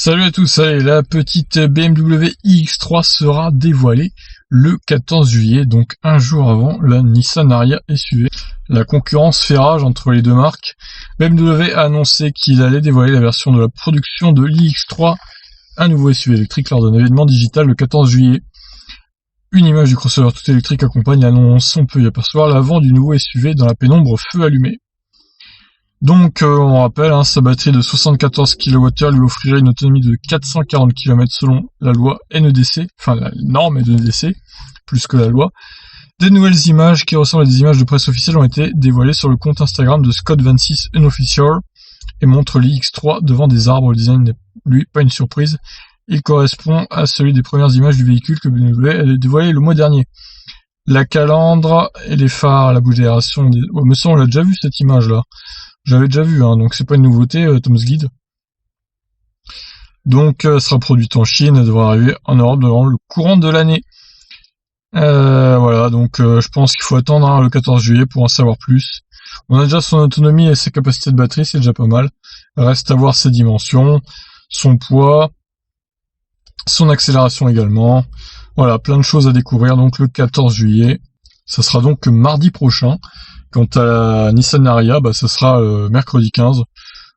Salut à tous, allez, la petite BMW iX3 sera dévoilée le 14 juillet, donc un jour avant la Nissan Ariya SUV. La concurrence fait rage entre les deux marques. BMW a annoncé qu'il allait dévoiler la version de la production de l'iX3, un nouveau SUV électrique, lors d'un événement digital le 14 juillet. Une image du crossover tout électrique accompagne l'annonce. On peut y apercevoir l'avant du nouveau SUV dans la pénombre feu allumé. Donc, on rappelle, sa batterie de 74 kWh lui offrirait une autonomie de 440 km selon la loi NEDC, enfin la norme NEDC, plus que la loi. Des nouvelles images qui ressemblent à des images de presse officielles ont été dévoilées sur le compte Instagram de Scott26 Unofficial et montrent l'iX3 devant des arbres. Le design n'est, lui, pas une surprise. Il correspond à celui des premières images du véhicule que BMW a dévoilé le mois dernier. La calandre et les phares, la bouche d'aération, me semble, on l'a déjà vu cette image-là. J'avais déjà vu, donc c'est pas une nouveauté, Tom's Guide. Donc, sera produite en Chine, elle devra arriver en Europe dans le courant de l'année. Voilà, donc je pense qu'il faut attendre le 14 juillet pour en savoir plus. On a déjà son autonomie et ses capacités de batterie, c'est déjà pas mal. Reste à voir ses dimensions, son poids, son accélération également. Voilà, plein de choses à découvrir, donc le 14 juillet. Ça sera donc mardi prochain. Quant à la Nissan Ariya, ça sera mercredi 15.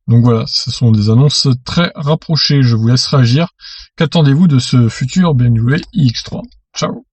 Donc voilà, ce sont des annonces très rapprochées. Je vous laisse réagir. Qu'attendez-vous de ce futur BMW iX3 ? Ciao.